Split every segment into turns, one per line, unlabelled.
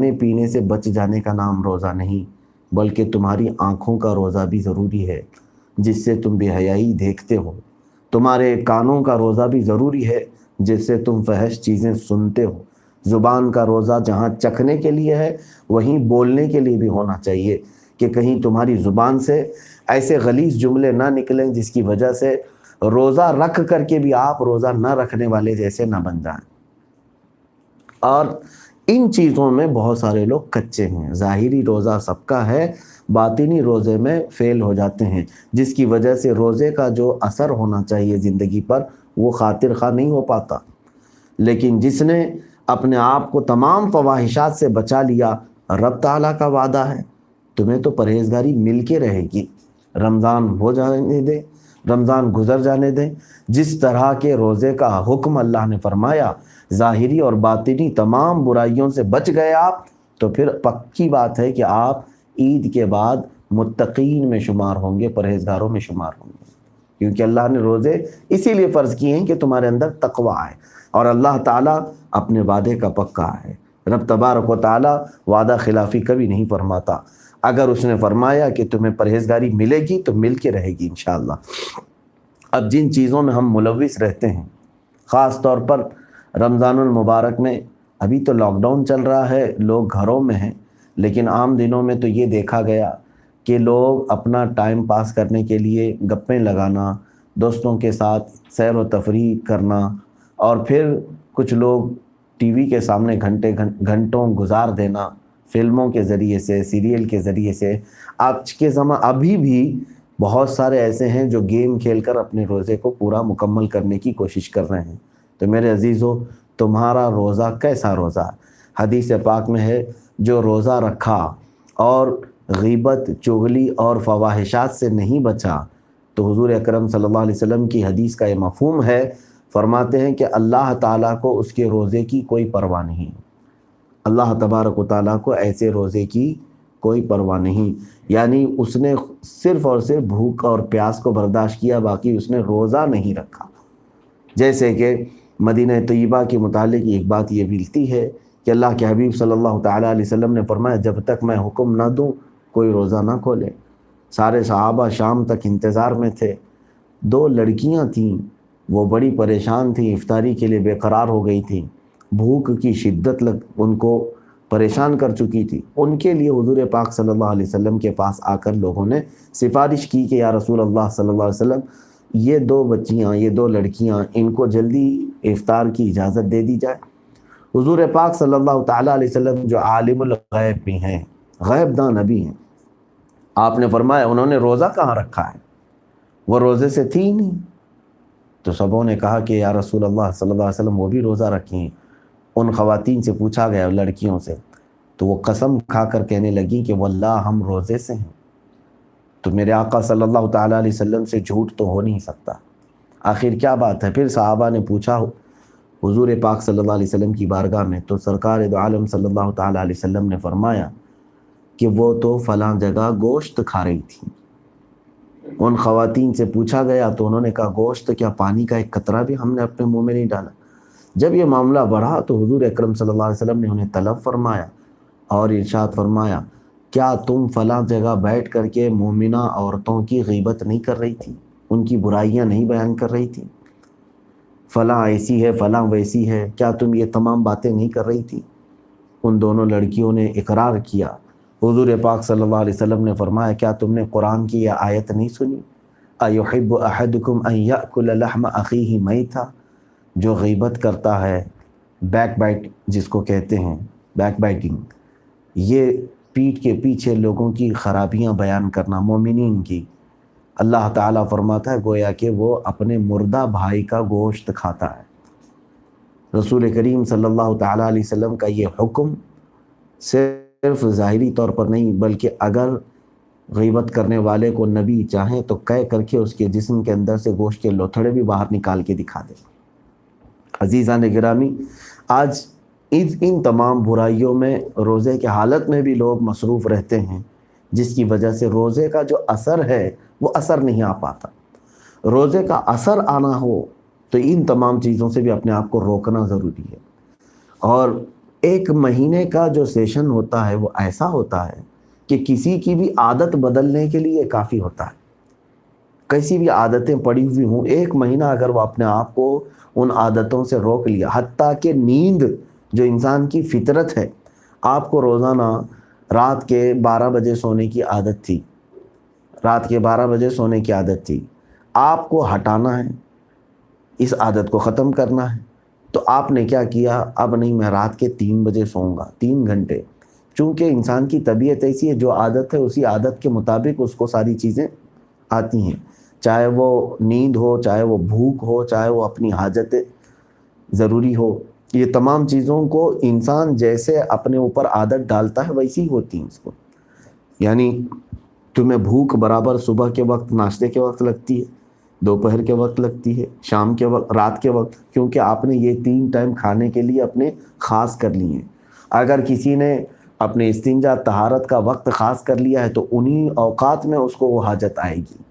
کھانے پینے سے بچ جانے کا نام روزہ نہیں، بلکہ تمہاری آنکھوں کا روزہ بھی ضروری ہے جس سے تم بے حیائی دیکھتے ہو، تمہارے کانوں کا روزہ بھی ضروری ہے جس سے تم فحش چیزیں سنتے ہو، زبان کا روزہ جہاں چکھنے کے لیے ہے وہیں بولنے کے لیے بھی ہونا چاہیے کہ کہیں تمہاری زبان سے ایسے غلیظ جملے نہ نکلیں جس کی وجہ سے روزہ رکھ کر کے بھی آپ روزہ نہ رکھنے والے جیسے نہ بن جائیں۔ اور ان چیزوں میں بہت سارے لوگ کچے ہیں، ظاہری روزہ سب کا ہے، باطنی روزے میں فیل ہو جاتے ہیں، جس کی وجہ سے روزے کا جو اثر ہونا چاہیے زندگی پر وہ خاطر خواہ نہیں ہو پاتا۔ لیکن جس نے اپنے آپ کو تمام فواہشات سے بچا لیا، رب تعالیٰ کا وعدہ ہے تمہیں تو پرہیزگاری مل کے رہے گی، رمضان ہو جانے دیں، رمضان گزر جانے دیں، جس طرح کے روزے کا حکم اللہ نے فرمایا، ظاہری اور باطنی تمام برائیوں سے بچ گئے آپ، تو پھر پکی بات ہے کہ آپ عید کے بعد متقین میں شمار ہوں گے، پرہیزگاروں میں شمار ہوں گے، کیونکہ اللہ نے روزے اسی لیے فرض کیے ہیں کہ تمہارے اندر تقوی ہے، اور اللہ تعالیٰ اپنے وعدے کا پکا ہے۔ رب تبارک و تعالیٰ وعدہ خلافی کبھی نہیں فرماتا، اگر اس نے فرمایا کہ تمہیں پرہیزگاری ملے گی تو مل کے رہے گی انشاءاللہ۔ اب جن چیزوں میں ہم ملوث رہتے ہیں، خاص طور پر رمضان المبارک میں، ابھی تو لاک ڈاؤن چل رہا ہے، لوگ گھروں میں ہیں، لیکن عام دنوں میں تو یہ دیکھا گیا کہ لوگ اپنا ٹائم پاس کرنے کے لیے گپیں لگانا، دوستوں کے ساتھ سیر و تفریح کرنا، اور پھر کچھ لوگ ٹی وی کے سامنے گھنٹوں گزار دینا، فلموں کے ذریعے سے، سیریل کے ذریعے سے۔ آج کے ابھی بھی بہت سارے ایسے ہیں جو گیم کھیل کر اپنے روزے کو پورا مکمل کرنے کی کوشش کر رہے ہیں۔ تو میرے عزیزو، تمہارا روزہ کیسا روزہ ہے؟ حدیث پاک میں ہے جو روزہ رکھا اور غیبت، چغلی اور فواحشات سے نہیں بچا، تو حضور اکرم صلی اللہ علیہ وسلم کی حدیث کا یہ مفہوم ہے، فرماتے ہیں کہ اللہ تعالیٰ کو اس کے روزے کی کوئی پرواہ نہیں، اللہ تبارک و تعالیٰ کو ایسے روزے کی کوئی پرواہ نہیں، یعنی اس نے صرف اور صرف بھوک اور پیاس کو برداشت کیا، باقی اس نے روزہ نہیں رکھا۔ جیسے کہ مدینہ طیبہ کے متعلق ایک بات یہ ملتی ہے کہ اللہ کے حبیب صلی اللہ تعالیٰ علیہ وسلم نے فرمایا جب تک میں حکم نہ دوں کوئی روزہ نہ کھولے۔ سارے صحابہ شام تک انتظار میں تھے، 2 لڑکیاں تھیں، وہ بڑی پریشان تھیں، افطاری کے لیے بے قرار ہو گئی تھیں، بھوک کی شدت ان کو پریشان کر چکی تھی۔ ان کے لیے حضور پاک صلی اللہ علیہ وسلم کے پاس آ کر لوگوں نے سفارش کی کہ یا رسول اللہ صلی اللہ علیہ وسلم، یہ 2 بچیاں، یہ 2 لڑکیاں، ان کو جلدی افطار کی اجازت دے دی جائے۔ حضور پاک صلی اللہ تعالیٰ علیہ وسلم جو عالم الغیب بھی ہیں، غیب داں نبی ہیں، آپ نے فرمایا انہوں نے روزہ کہاں رکھا ہے، وہ روزے سے تھی ہی نہیں۔ تو سبوں نے کہا کہ یا رسول اللہ صلی اللہ علیہ وسلم وہ بھی روزہ رکھی ہیں۔ ان خواتین سے پوچھا گیا، لڑکیوں سے، تو وہ قسم کھا کر کہنے لگی کہ واللہ ہم روزے سے ہیں۔ تو میرے آقا صلی اللہ تعالیٰ علیہ وسلم سے جھوٹ تو ہو نہیں سکتا، آخر کیا بات ہے؟ پھر صحابہ نے پوچھا حضور پاک صلی اللہ علیہ وسلم کی بارگاہ میں، تو سرکار دو عالم صلی اللہ تعالیٰ علیہ وسلم نے فرمایا کہ وہ تو فلاں جگہ گوشت کھا رہی تھی۔ ان خواتین سے پوچھا گیا تو انہوں نے کہا گوشت کیا، پانی کا ایک قطرہ بھی ہم نے اپنے منہ میں نہیں ڈالا۔ جب یہ معاملہ بڑھا تو حضور اکرم صلی اللہ علیہ وسلم نے انہیں طلب فرمایا اور ارشاد فرمایا کیا تم فلاں جگہ بیٹھ کر کے مومنہ عورتوں کی غیبت نہیں کر رہی تھی، ان کی برائیاں نہیں بیان کر رہی تھی، فلاں ایسی ہے فلاں ویسی ہے، کیا تم یہ تمام باتیں نہیں کر رہی تھی؟ ان دونوں لڑکیوں نے اقرار کیا۔ حضور پاک صلی اللہ علیہ وسلم نے فرمایا کیا تم نے قرآن کی یہ آیت نہیں سنی؟ اَيُحِبُّ أَحَدُكُمْ أَن يَأْكُلَ لَحْمَ أَخِيهِ مَيْتًا، جو غیبت کرتا ہے، بیک بائٹ جس کو کہتے ہیں، بیک بائٹنگ، یہ پیٹھ کے پیچھے لوگوں کی خرابیاں بیان کرنا، مومنین کی، اللہ تعالیٰ فرماتا ہے گویا کہ وہ اپنے مردہ بھائی کا گوشت کھاتا ہے۔ رسول کریم صلی اللہ تعالیٰ علیہ وسلم کا یہ حکم صرف ظاہری طور پر نہیں، بلکہ اگر غیبت کرنے والے کو نبی چاہیں تو کہہ کر کے اس کے جسم کے اندر سے گوشت کے لوتھڑے بھی باہر نکال کے دکھا دے۔ عزیزان گرامی، آج ان تمام برائیوں میں روزے کے حالت میں بھی لوگ مصروف رہتے ہیں، جس کی وجہ سے روزے کا جو اثر ہے وہ اثر نہیں آ پاتا۔ روزے کا اثر آنا ہو تو ان تمام چیزوں سے بھی اپنے آپ کو روکنا ضروری ہے۔ اور ایک مہینے کا جو سیشن ہوتا ہے وہ ایسا ہوتا ہے کہ کسی کی بھی عادت بدلنے کے لیے کافی ہوتا ہے. کیسی بھی عادتیں پڑی ہوئی ہوں، ایک مہینہ اگر وہ اپنے آپ کو ان عادتوں سے روک لیا، حتیٰ کہ نیند جو انسان کی فطرت ہے، آپ کو روزانہ رات کے 12 بجے سونے کی عادت تھی، رات کے 12 بجے سونے کی عادت تھی، آپ کو ہٹانا ہے، اس عادت کو ختم کرنا ہے. تو آپ نے کیا کیا؟ اب نہیں، میں رات کے 3 بجے سوؤں گا، 3 گھنٹے. چونکہ انسان کی طبیعت ایسی ہے، جو عادت ہے اسی عادت کے مطابق اس کو ساری چیزیں آتی ہیں، چاہے وہ نیند ہو، چاہے وہ بھوک ہو، چاہے وہ اپنی حاجت ضروری ہو. یہ تمام چیزوں کو انسان جیسے اپنے اوپر عادت ڈالتا ہے ویسی ہوتی ہیں اس کو. یعنی تمہیں بھوک برابر صبح کے وقت ناشتے کے وقت لگتی ہے، دوپہر کے وقت لگتی ہے، شام کے وقت، رات کے وقت، کیونکہ آپ نے یہ 3 ٹائم کھانے کے لیے اپنے خاص کر لیے ہیں. اگر کسی نے اپنے استنجا طہارت کا وقت خاص کر لیا ہے تو انہی اوقات میں اس کو وہ حاجت آئے گی،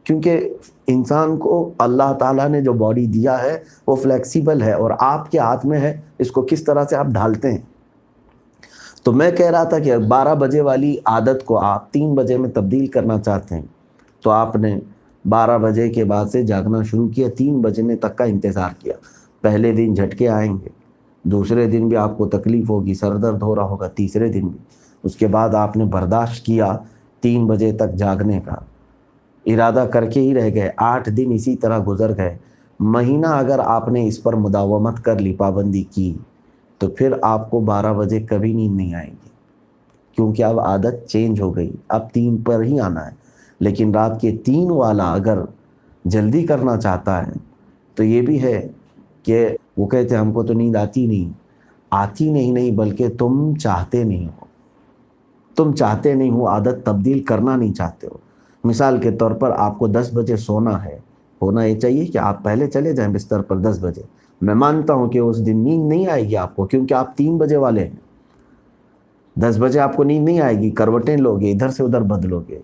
کیونکہ انسان کو اللہ تعالیٰ نے جو باڈی دیا ہے وہ فلیکسیبل ہے، اور آپ کے ہاتھ میں ہے اس کو کس طرح سے آپ ڈھالتے ہیں. تو میں کہہ رہا تھا کہ 12 بجے والی عادت کو آپ 3 بجے میں تبدیل کرنا چاہتے ہیں، تو آپ نے 12 بجے کے بعد سے جاگنا شروع کیا، 3 بجنے تک کا انتظار کیا. پہلے دن جھٹکے آئیں گے، دوسرے دن بھی آپ کو تکلیف ہوگی، سر درد ہو رہا ہوگا، تیسرے دن بھی. اس کے بعد آپ نے برداشت کیا 3 بجے تک جاگنے کا، ارادہ کر کے ہی رہ گئے. 8 دن اسی طرح گزر گئے. مہینہ اگر آپ نے اس پر مداومت کر لی، پابندی کی، تو پھر آپ کو 12 بجے کبھی نیند نہیں آئے گی، کیونکہ اب عادت چینج ہو گئی، اب 3 پر ہی آنا ہے. لیکن رات کے 3 والا اگر جلدی کرنا چاہتا ہے تو یہ بھی ہے کہ وہ کہتے ہیں ہم کو تو نیند آتی نہیں، بلکہ تم چاہتے نہیں ہو، عادت تبدیل کرنا نہیں چاہتے ہو. مثال کے طور پر آپ کو 10 بجے سونا ہے، ہونا یہ چاہیے کہ آپ پہلے چلے جائیں بستر پر 10 بجے. میں مانتا ہوں کہ اس دن نیند نہیں آئے گی آپ کو، کیونکہ آپ 3 بجے والے ہیں. 10 بجے آپ کو نیند نہیں آئے گی، کروٹیں لوگے، ادھر سے ادھر بدلو گے.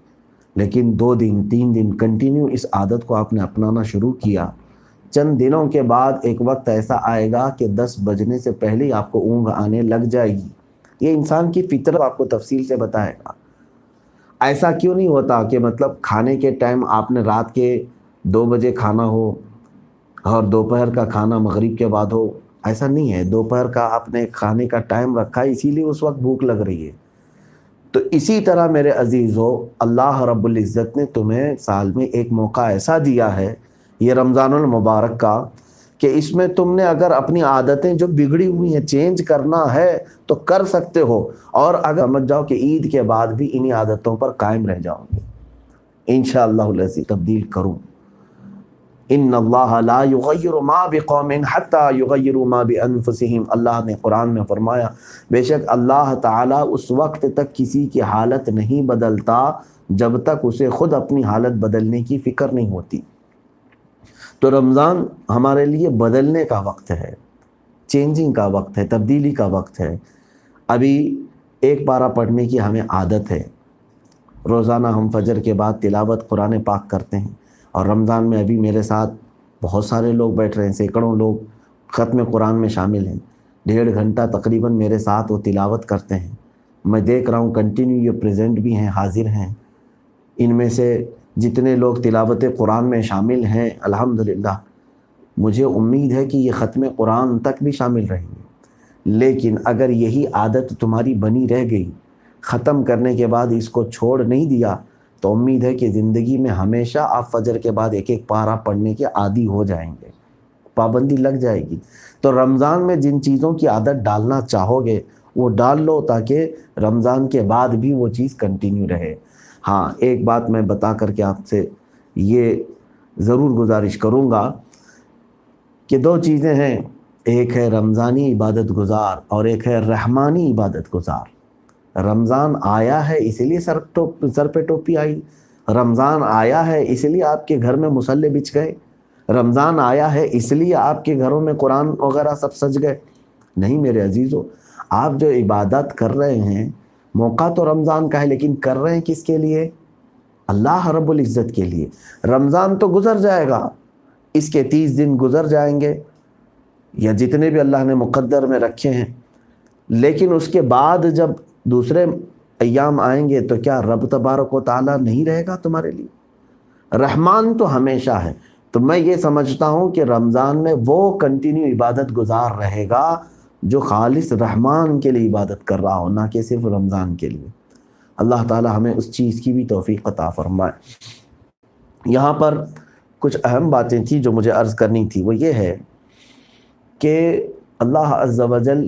لیکن 2 دن 3 دن کنٹینیو اس عادت کو آپ نے اپنانا شروع کیا. چند دنوں کے بعد ایک وقت ایسا آئے گا کہ 10 بجنے سے پہلے ہی آپ کو اونگ آنے لگ جائے گی. یہ انسان کی فطرت آپ کو تفصیل سے بتائے گا. ایسا کیوں نہیں ہوتا کہ مطلب کھانے کے ٹائم آپ نے رات کے 2 بجے کھانا ہو اور دوپہر کا کھانا مغرب کے بعد ہو؟ ایسا نہیں ہے. دوپہر کا آپ نے کھانے کا ٹائم رکھا ہے، اسی لیے اس وقت بھوک لگ رہی ہے. تو اسی طرح میرے عزیزو، اللہ رب العزت نے تمہیں سال میں ایک موقع ایسا دیا ہے، یہ رمضان المبارک کا، کہ اس میں تم نے اگر اپنی عادتیں جو بگڑی ہوئی ہیں چینج کرنا ہے تو کر سکتے ہو. اور اگر سمجھ جاؤ کہ عید کے بعد بھی انہی عادتوں پر قائم رہ جاؤ گے، انشاءاللہ العزیز تبدیل کروں. ان اللہ لا یغیر ما بقوم حتی یغیروا ما بانفسہم. اللہ نے قرآن میں فرمایا بے شک اللہ تعالیٰ اس وقت تک کسی کی حالت نہیں بدلتا جب تک اسے خود اپنی حالت بدلنے کی فکر نہیں ہوتی. تو رمضان ہمارے لیے بدلنے کا وقت ہے، چینجنگ کا وقت ہے، تبدیلی کا وقت ہے. ابھی ایک پارہ پڑھنے کی ہمیں عادت ہے، روزانہ ہم فجر کے بعد تلاوت قرآن پاک کرتے ہیں. اور رمضان میں ابھی میرے ساتھ بہت سارے لوگ بیٹھ رہے ہیں، سینکڑوں لوگ ختم قرآن میں شامل ہیں. 1.5 گھنٹہ تقریباً میرے ساتھ وہ تلاوت کرتے ہیں. میں دیکھ رہا ہوں کنٹینیو یہ پریزنٹ بھی ہیں، حاضر ہیں. ان میں سے جتنے لوگ تلاوت قرآن میں شامل ہیں الحمدللہ، مجھے امید ہے کہ یہ ختم قرآن تک بھی شامل رہیں گے. لیکن اگر یہی عادت تمہاری بنی رہ گئی، ختم کرنے کے بعد اس کو چھوڑ نہیں دیا، تو امید ہے کہ زندگی میں ہمیشہ آپ فجر کے بعد ایک پارہ پڑھنے کے عادی ہو جائیں گے، پابندی لگ جائے گی. تو رمضان میں جن چیزوں کی عادت ڈالنا چاہو گے وہ ڈال لو، تاکہ رمضان کے بعد بھی وہ چیز کنٹینیو رہے. ہاں، ایک بات میں بتا کر کے آپ سے یہ ضرور گزارش کروں گا کہ 2 چیزیں ہیں، ایک ہے رمضانی عبادت گزار اور ایک ہے رحمانی عبادت گزار. رمضان آیا ہے اسی لیے سر پہ ٹوپی آئی، رمضان آیا ہے اس لیے آپ کے گھر میں مصلے بچھ گئے، رمضان آیا ہے اس لیے آپ کے گھروں میں قرآن وغیرہ سب سج گئے. نہیں میرے عزیزو، آپ جو عبادت کر رہے ہیں موقع تو رمضان کا ہے، لیکن کر رہے ہیں کس کے لیے؟ اللہ رب العزت کے لیے. رمضان تو گزر جائے گا، اس کے 30 دن گزر جائیں گے، یا جتنے بھی اللہ نے مقدر میں رکھے ہیں لیکن اس کے بعد جب دوسرے ایام آئیں گے تو کیا رب تبارک و تعالیٰ نہیں رہے گا تمہارے لیے؟ رحمان تو ہمیشہ ہے. تو میں یہ سمجھتا ہوں کہ رمضان میں وہ کنٹینیو عبادت گزار رہے گا جو خالص رحمان کے لیے عبادت کر رہا ہو، نہ کہ صرف رمضان کے لیے. اللہ تعالی ہمیں اس چیز کی بھی توفیق عطا فرمائے. یہاں پر کچھ اہم باتیں تھیں جو مجھے عرض کرنی تھی، وہ یہ ہے کہ اللہ عز و جل